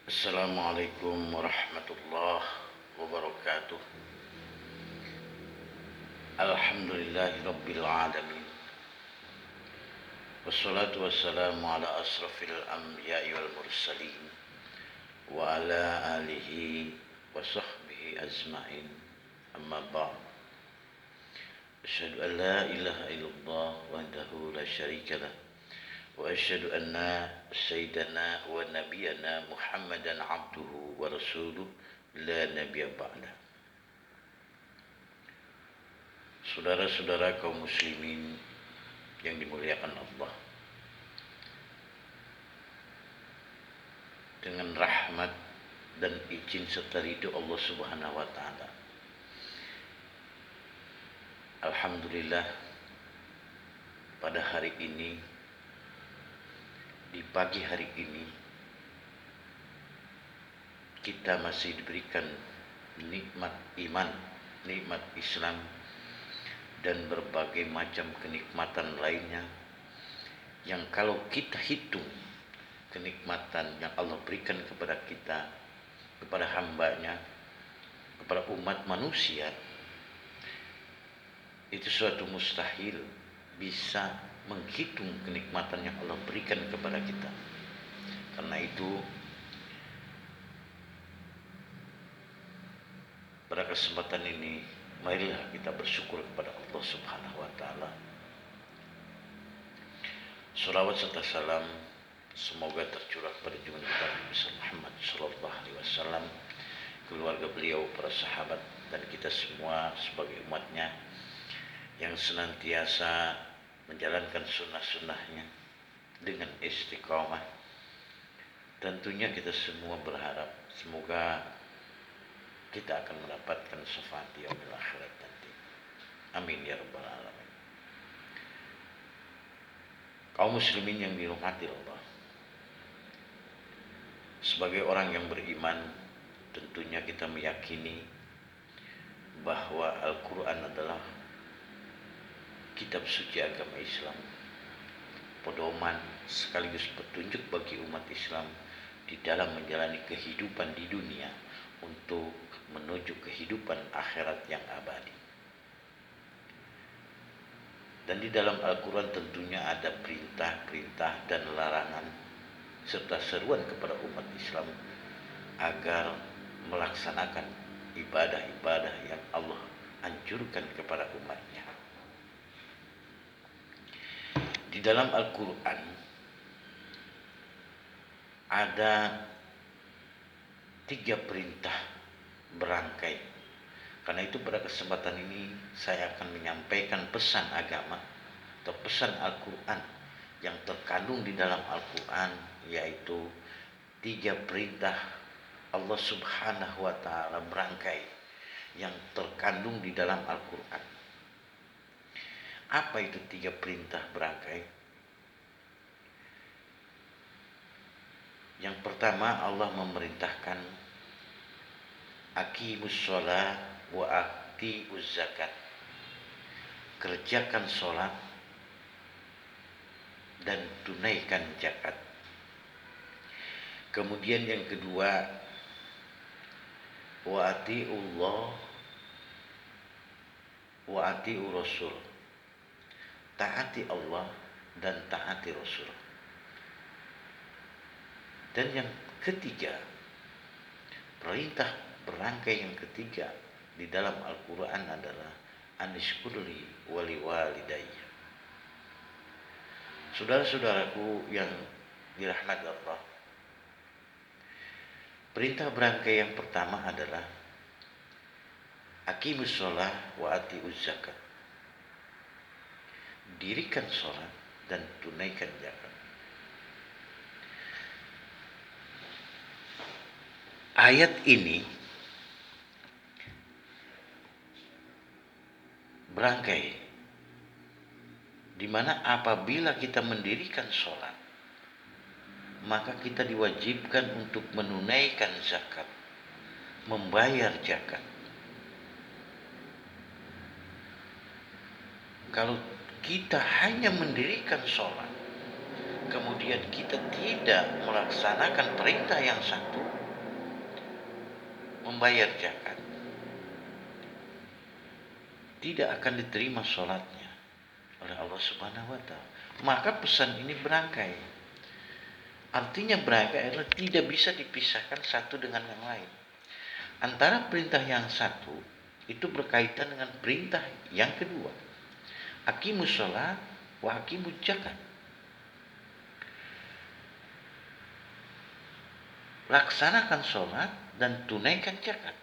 Assalamualaikum warahmatullahi wabarakatuh. Alhamdulillahi rabbil alamin. Wassalatu wassalamu ala asrafil anbiya'i wal mursalin wa ala alihi wa sahbihi ajma'in. Amma ba'd. Asyhadu an la ilaha illallah wahdahu la syarika lah wa asyhadu anna sayyidana wa nabiyana Muhammadan abduhu wa rasuluh la nabiyya ba'da. Saudara-saudara kaum muslimin yang dimuliakan Allah, dengan rahmat dan izin serta ridho Allah Subhanahu wa taala, alhamdulillah pada hari ini, di pagi hari ini, kita masih diberikan nikmat iman, nikmat Islam, dan berbagai macam kenikmatan lainnya yang kalau kita hitung kenikmatan yang Allah berikan kepada kita, kepada hambanya, kepada umat manusia, itu suatu mustahil bisa menghitung kenikmatan yang Allah berikan kepada kita. Karena itu pada kesempatan ini marilah kita bersyukur kepada Allah Subhanahu wa taala. Shalawat serta salam semoga tercurah pada junjungan kita Nabi Muhammad sallallahu alaihi wasallam, keluarga beliau, para sahabat, dan kita semua sebagai umatnya yang senantiasa menjalankan sunnah-sunnahnya dengan istiqamah. Tentunya kita semua berharap semoga kita akan mendapatkan syafaat yaumil akhirat nanti. Amin ya rabbal alamin. Kaum muslimin yang dirahmati Allah, sebagai orang yang beriman, tentunya kita meyakini bahwa Al-Quran adalah kitab suci agama Islam, pedoman sekaligus petunjuk bagi umat Islam di dalam menjalani kehidupan di dunia untuk menuju kehidupan akhirat yang abadi. Dan di dalam Al-Quran tentunya ada perintah-perintah dan larangan serta seruan kepada umat Islam agar melaksanakan ibadah-ibadah yang Allah anjurkan kepada umatnya. Di dalam Al-Quran ada 3 perintah berangkai. Karena itu pada kesempatan ini saya akan menyampaikan pesan agama atau pesan Al-Quran yang terkandung di dalam Al-Quran, yaitu 3 perintah Allah Subhanahu wa taala berangkai yang terkandung di dalam Al-Quran. Apa itu 3 perintah berangkai? Yang pertama, Allah memerintahkan aqimus sholat wa atiuz zakat. Kerjakan sholat dan tunaikan zakat. Kemudian yang kedua, wa atiullah wa atiur rasul. Taati Allah dan taati Rasul. Dan yang ketiga, perintah berangkai yang ketiga di dalam Al-Quran adalah anishkurli wali walidayya. Saudara-saudaraku yang dirahmati Allah, perintah berangkai yang pertama adalah aqimus sholah wa atiuz zakat. Dirikan sholat dan tunaikan zakat. Ayat ini berangkai di mana apabila kita mendirikan sholat, maka kita diwajibkan untuk menunaikan zakat, membayar zakat. Kalau kita hanya mendirikan sholat, kemudian kita tidak melaksanakan perintah yang satu, membayar zakat, tidak akan diterima sholatnya oleh Allah Subhanahu wa Ta'ala. Maka pesan ini berangkai. Artinya berangkai adalah tidak bisa dipisahkan satu dengan yang lain. Antara perintah yang satu itu berkaitan dengan perintah yang kedua. Aqimus sholat wa aqimuz zakat. Laksanakan sholat dan tunaikan zakat.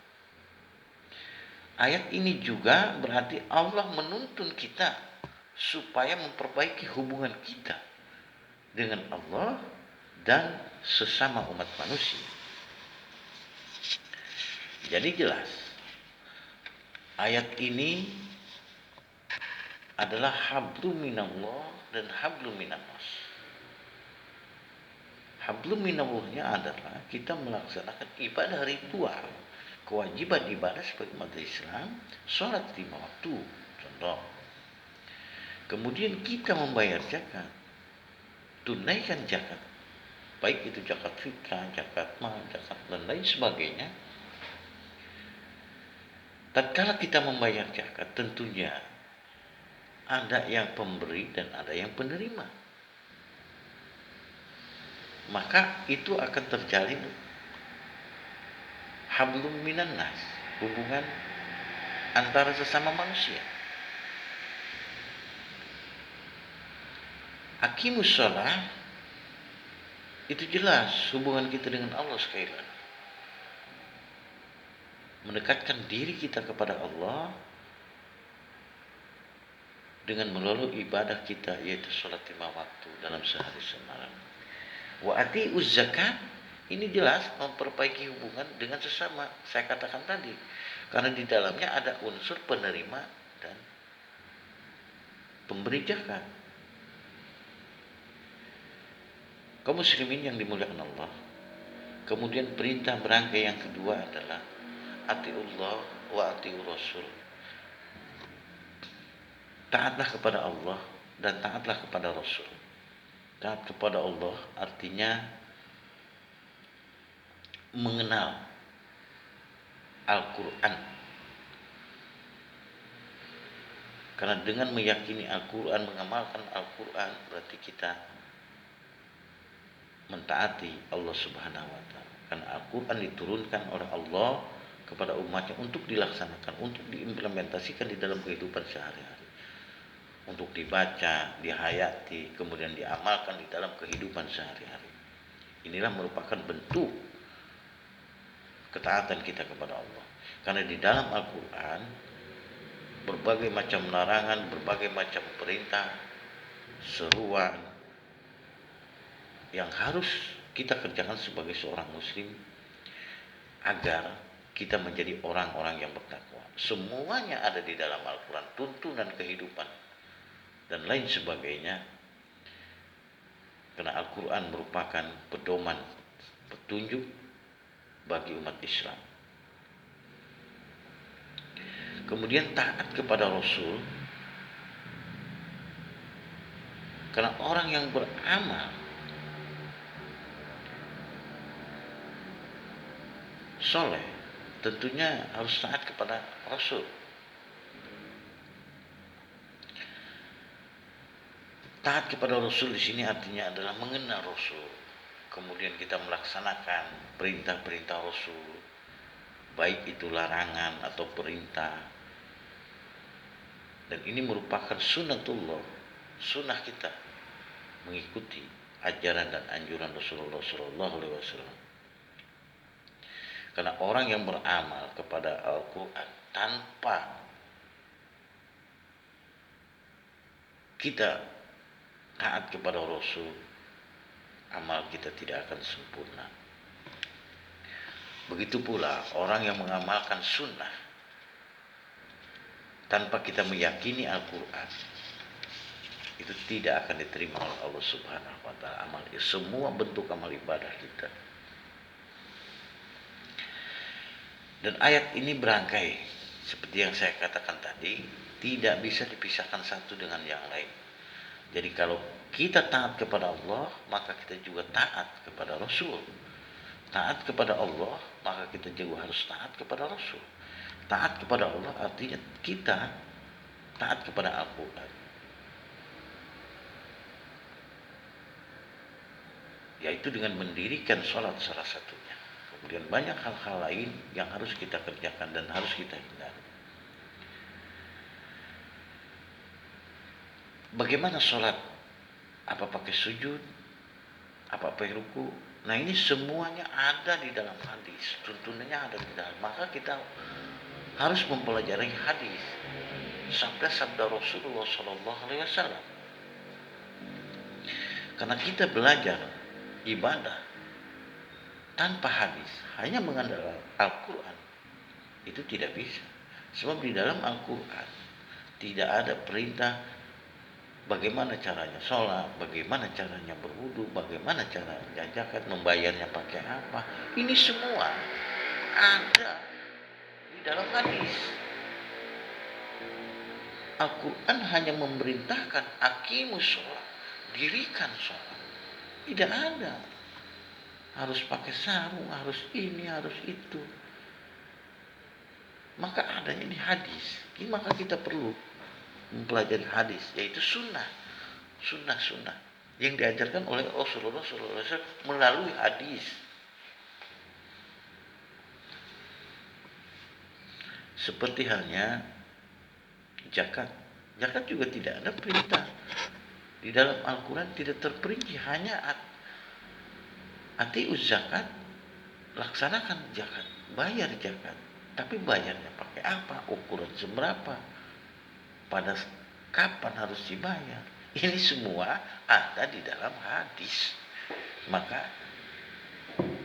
Ayat ini juga berarti Allah menuntun kita supaya memperbaiki hubungan kita dengan Allah dan sesama umat manusia. Jadi jelas, ayat ini adalah hablum minallah dan hablum minannas. Hablum minallahnya adalah kita melaksanakan ibadah ritual, kewajiban ibadah sebagai umat Islam, sholat 5 waktu, contoh. Kemudian kita membayar zakat, tunaikan zakat, baik itu zakat fitrah, zakat mal, zakat dan lain sebagainya. Tatkala kita membayar zakat, tentunya ada yang pemberi dan ada yang penerima. Maka itu akan terjalin hablum minan nas, hubungan antara sesama manusia. Aqimus shalah itu jelas hubungan kita dengan Allah sekali lagi. Mendekatkan diri kita kepada Allah dengan melalui ibadah kita, yaitu sholat 5 waktu dalam sehari semalam. Wa ati'uz zakat, ini jelas memperbaiki hubungan dengan sesama. Saya katakan tadi, karena di dalamnya ada unsur penerima dan pemberi zakat. Kaum muslimin yang dimuliakan Allah, kemudian perintah berangkai yang kedua adalah atiullah wa atiur rasul. Taatlah kepada Allah dan taatlah kepada Rasul. Taat kepada Allah artinya mengenal Al-Quran. Karena dengan meyakini Al-Quran, mengamalkan Al-Quran, berarti kita mentaati Allah Subhanahu wa Ta'ala. Karena Al-Quran diturunkan oleh Allah kepada umatnya untuk dilaksanakan, untuk diimplementasikan di dalam kehidupan sehari-hari, untuk dibaca, dihayati, kemudian diamalkan di dalam kehidupan sehari-hari. Inilah merupakan bentuk ketaatan kita kepada Allah. Karena di dalam Al-Quran berbagai macam larangan, berbagai macam perintah, seruan yang harus kita kerjakan sebagai seorang muslim agar kita menjadi orang-orang yang bertakwa. Semuanya ada di dalam Al-Quran, tuntunan kehidupan dan lain sebagainya. Karena Al-Quran merupakan pedoman, petunjuk bagi umat Islam. Kemudian taat kepada Rasul, karena orang yang beramal soleh tentunya harus taat kepada Rasul. Taat kepada Rasul di sini artinya adalah mengenal Rasul, kemudian kita melaksanakan perintah-perintah Rasul, baik itu larangan atau perintah. Dan ini merupakan sunnatullah, sunnah kita mengikuti ajaran dan anjuran Rasulullah SAW. Karena orang yang beramal kepada Al-Quran tanpa kita taat kepada Rasul, amal kita tidak akan sempurna. Begitu pula orang yang mengamalkan sunnah tanpa kita meyakini Al-Quran, itu tidak akan diterima oleh Allah Subhanahu wa Ta'ala amal. Semua bentuk amal ibadah kita. Dan ayat ini berangkai, seperti yang saya katakan tadi, tidak bisa dipisahkan satu dengan yang lain. Jadi kalau kita taat kepada Allah, maka kita juga taat kepada Rasul. Taat kepada Allah, maka kita juga harus taat kepada Rasul. Taat kepada Allah artinya kita taat kepada Al-Quran, yaitu dengan mendirikan sholat salah satunya. Kemudian banyak hal-hal lain yang harus kita kerjakan dan harus kita hindari. Bagaimana sholat? Apa pakai sujud? Apa pakai ruku? Nah, ini semuanya ada di dalam hadis. Tuntunannya ada di dalam. Maka kita harus mempelajari hadis. Sabda-sabda Rasulullah Sallallahu Alaihi Wasallam. Karena kita belajar ibadah tanpa hadis, hanya mengandalkan Al-Quran, itu tidak bisa. Sebab di dalam Al-Quran tidak ada perintah bagaimana caranya sholat, bagaimana caranya berwudu, bagaimana caranya zakat, membayarnya pakai apa. Ini semua ada di dalam hadis. Al-Quran hanya memerintahkan aqimus sholat, dirikan sholat. Tidak ada harus pakai sarung, harus ini, harus itu. Maka adanya di hadis. Maka kita perlu mempelajari hadis, yaitu sunnah yang diajarkan oleh Rasulullah SAW melalui hadis. Seperti halnya zakat juga tidak ada perintah di dalam Al-Quran, tidak terperinci, hanya atiuz zakat, laksanakan zakat, bayar zakat. Tapi bayarnya pakai apa? Ukuran seberapa? Pada kapan harus dibayar? Ini semua ada di dalam hadis. Maka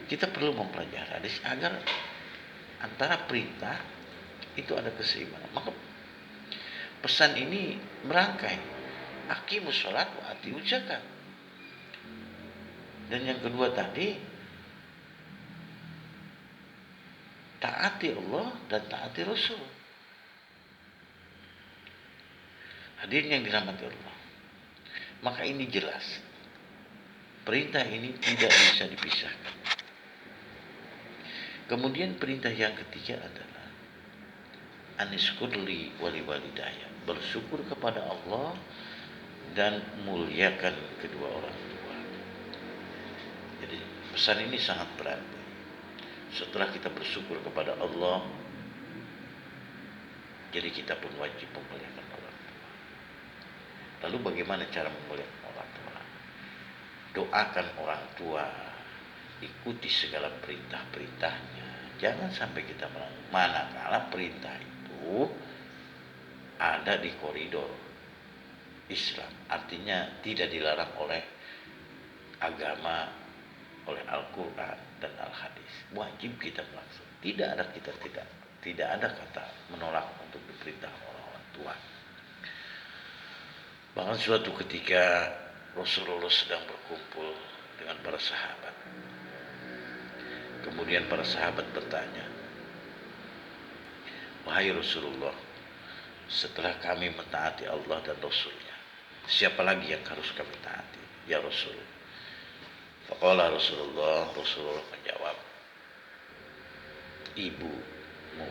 kita perlu mempelajari hadis agar antara perintah itu ada keseimbangan. Maka pesan ini merangkai aqimus sholat wa atiuz zakat. Dan yang kedua tadi, taati Allah dan taati Rasul. Hadirin yang dirahmati Allah. Maka ini jelas. Perintah ini tidak bisa dipisahkan. Kemudian perintah yang ketiga adalah aniskurli wali walidayah. Bersyukur kepada Allah dan muliakan kedua orang tua. Jadi pesan ini sangat berarti. Setelah kita bersyukur kepada Allah, jadi kita pun wajib memuliakan orang tua. Lalu bagaimana cara memuliakan orang tua? Doakan orang tua, ikuti segala perintah-perintahnya. Jangan sampai kita manakala perintah itu ada di koridor Islam, artinya tidak dilarang oleh agama, oleh Al-Quran dan Al-Hadis. Wajib kita melaksanakan. Tidak ada kata menolak untuk diperintah orang tua. Bahkan suatu ketika Rasulullah sedang berkumpul dengan para sahabat. Kemudian para sahabat bertanya, "Wahai Rasulullah, setelah kami mentaati Allah dan Rasulnya, siapa lagi yang harus kami taati, ya Rasul?" Faqala Rasulullah menjawab, "Ibumu.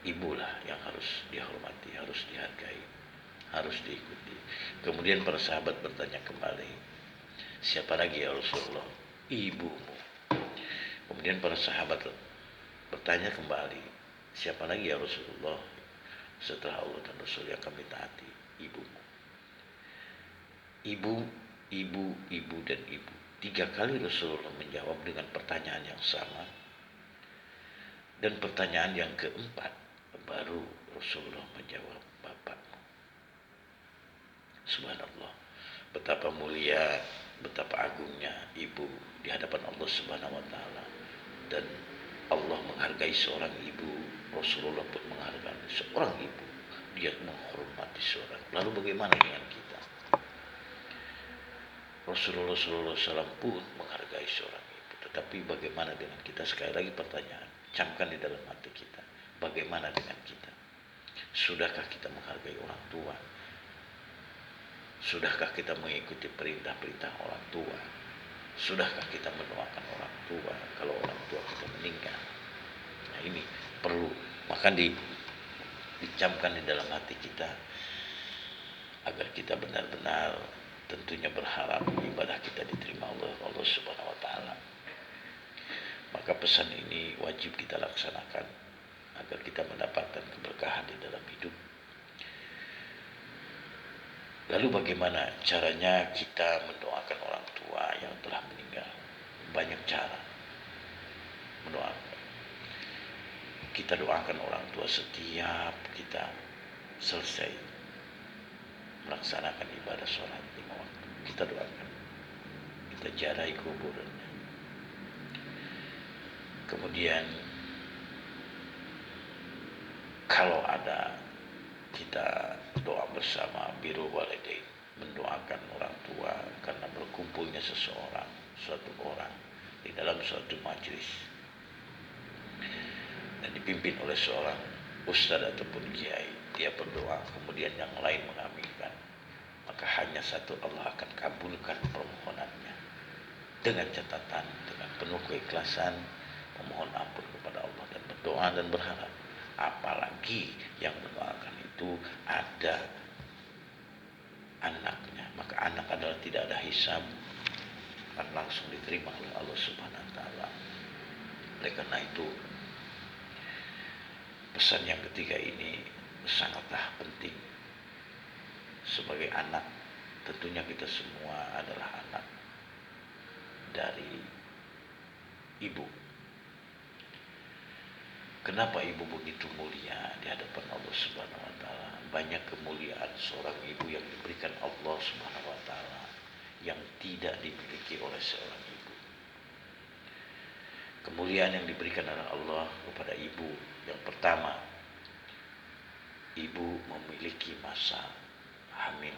Ibulah yang harus dihormati, harus dihargai, harus diikuti." Kemudian para sahabat bertanya kembali, "Siapa lagi ya Rasulullah?" "Ibumu." Kemudian para sahabat bertanya kembali, "Siapa lagi ya Rasulullah setelah Allah dan Rasul yang kami taati?" "Ibumu." Ibu, dan ibu. 3 kali Rasulullah menjawab dengan pertanyaan yang sama. Dan pertanyaan yang keempat, baru Rasulullah menjawab, "Bapakmu." Subhanallah. Betapa mulia, betapa agungnya ibu di hadapan Allah Subhanahu wa taala. Dan Allah menghargai seorang ibu, Rasulullah pun menghargai seorang ibu. Dia menghormati seorang. Lalu bagaimana dengan kita? Rasulullah SAW pun menghargai seorang ibu. Tetapi bagaimana dengan kita? Sekali lagi pertanyaan, camkan di dalam hati kita. Bagaimana dengan kita? Sudahkah kita menghargai orang tua? Sudahkah kita mengikuti perintah-perintah orang tua? Sudahkah kita mendoakan orang tua kalau orang tua kita meninggal? Nah ini perlu, maka dicamkan di dalam hati kita agar kita benar-benar tentunya berharap ibadah kita diterima Allah Subhanahu wa taala. Maka pesan ini wajib kita laksanakan agar kita mendapatkan keberkahan di dalam hidup. Lalu bagaimana caranya kita mendoakan orang tua yang telah meninggal? Banyak cara mendoakan. Kita doakan orang tua setiap kita selesai melaksanakan ibadah sholat 5 waktu. Kita doakan, kita ziarahi kuburannya. Kemudian kalau ada, kita doa bersama birrul walidain, mendoakan orang tua karena berkumpulnya suatu orang di dalam suatu majelis dan dipimpin oleh seorang ustadz ataupun kiai. Dia berdoa, kemudian yang lain mengaminkan, maka hanya satu Allah akan kabulkan permohonannya dengan catatan, dengan penuh keikhlasan memohon ampun kepada Allah dan berdoa dan berharap. Apalagi yang mendoakan itu ada anaknya, maka anak adalah tidak ada hisab, akan langsung diterima oleh Allah Subhanahu wa taala. Oleh karena itu pesan yang ketiga ini sangatlah penting. Sebagai anak, tentunya kita semua adalah anak dari ibu. Kenapa ibu begitu mulia di hadapan Allah Subhanahu wa taala? Banyak kemuliaan seorang ibu yang diberikan Allah Subhanahu wa taala yang tidak dimiliki oleh seorang ibu. Kemuliaan yang diberikan oleh Allah kepada ibu, yang pertama, ibu memiliki masa hamil.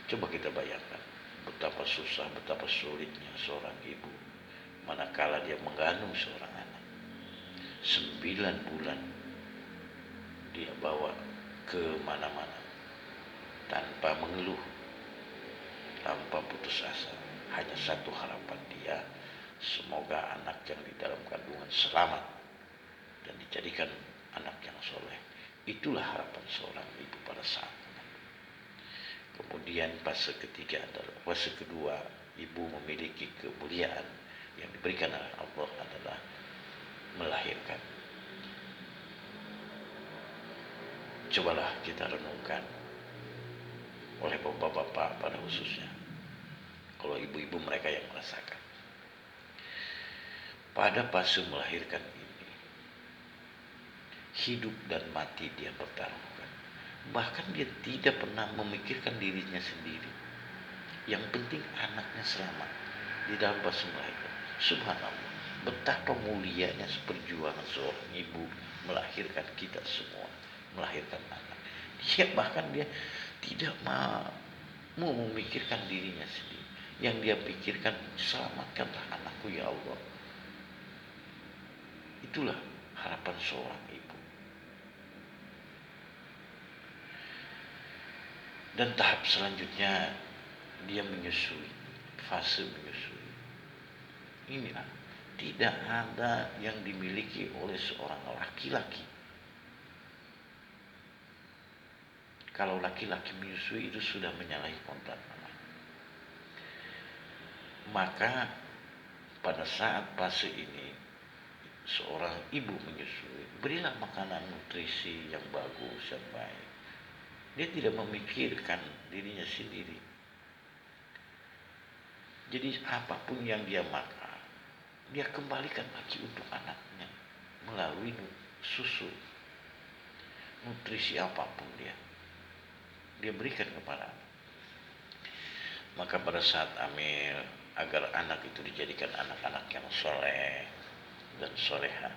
Coba kita bayangkan betapa susah, betapa sulitnya seorang ibu manakala dia mengandung seorang anak. 9 bulan dia bawa ke mana-mana tanpa mengeluh, tanpa putus asa. Hanya satu harapan dia, semoga anak yang di dalam kandungan selamat dan dijadikan anak yang soleh. Itulah harapan seorang ibu pada saat itu. Kemudian fase kedua, ibu memiliki kemuliaan yang diberikan oleh Allah adalah melahirkan. Cobalah kita renungkan, oleh bapak-bapak pada khususnya, kalau ibu-ibu mereka yang merasakan pada fase melahirkan ini, hidup dan mati dia pertaruhkan. Bahkan dia tidak pernah memikirkan dirinya sendiri. Yang penting anaknya selamat di dalam fase melahirkan. Subhanallah, betapa mulianya perjuangan seorang ibu melahirkan kita semua, melahirkan anak. Dia tidak mau memikirkan dirinya sendiri. Yang dia pikirkan, selamatkanlah anakku ya Allah. Itulah harapan seorang ibu. Dan tahap selanjutnya dia menyusui, fase menyusui. Inilah tidak ada yang dimiliki oleh seorang laki-laki. Kalau laki-laki menyusui itu sudah menyalahi kontrak namanya. Maka pada saat fase ini seorang ibu menyusui, berilah makanan nutrisi yang bagus, yang baik. Dia tidak memikirkan dirinya sendiri. Jadi apapun yang dia makan, dia kembalikan lagi untuk anaknya melalui susu. Nutrisi apapun dia berikan kepada anak. Maka pada saat hamil, agar anak itu dijadikan anak-anak yang soleh dan soleha,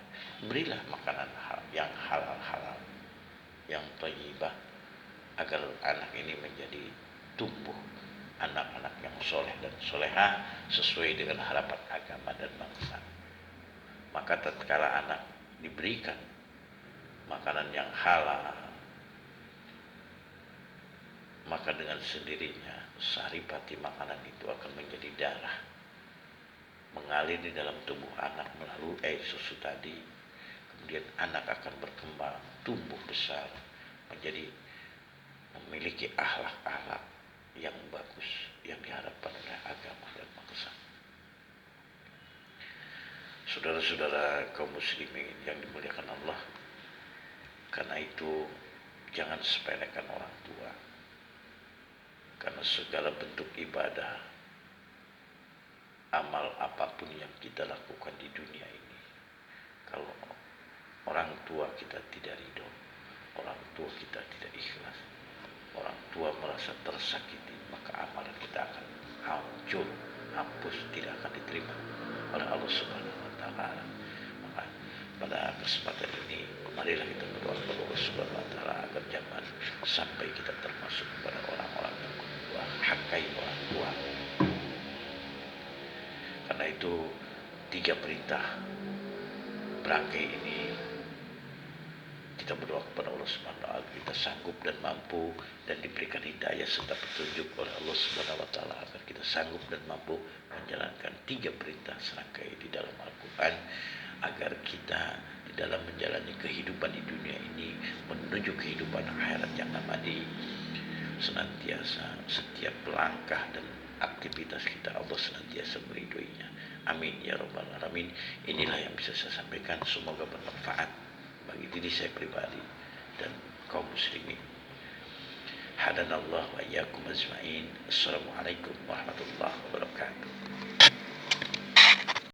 berilah makanan yang halal, yang thayyibah, agar anak ini menjadi tumbuh anak-anak yang soleh dan soleha sesuai dengan harapan agama dan bangsa. Maka tatkala anak diberikan makanan yang halal, maka dengan sendirinya saripati makanan itu akan menjadi darah, mengalir di dalam tubuh anak melalui air susu tadi. Kemudian anak akan berkembang, tumbuh besar, menjadi memiliki akhlak-akhlak yang bagus yang diharapkan oleh agama dan bangsa. Saudara-saudara kaum muslimin yang dimuliakan Allah, karena itu jangan sepelekan orang tua. Karena segala bentuk ibadah, amal apapun yang kita lakukan di dunia ini, kalau orang tua kita tidak ridho, orang tua kita tidak ikhlas, orang tua merasa tersakiti, maka amalan kita akan hancur, hapus, tidak akan diterima oleh Allah Subhanahu wa taala. Maka pada kesempatan ini marilah kita berdoa kepada Allah Subhanahu wa taala agar jangan sampai kita termasuk kepada orang-orang yang menghakai orang tua. Karena itu 3 perintah berangkai ini kita berdoa kepada Allah Subhanahu wa taala kita sanggup dan mampu dan diberikan hidayah serta petunjuk oleh Allah Subhanahu wa taala agar kita sanggup dan mampu menjalankan 3 perintah serangkai di dalam Al-Qur'an, agar kita di dalam menjalani kehidupan di dunia ini menuju kehidupan akhirat yang abadi senantiasa setiap langkah dan aktivitas kita Allah senantiasa meridhoinya. Amin ya rabbal alamin. Inilah yang bisa saya sampaikan, semoga bermanfaat bagi diri saya pribadi dan kaum muslimin. Hadanallah wa iyyakum ajmain. Assalamualaikum warahmatullahi wabarakatuh.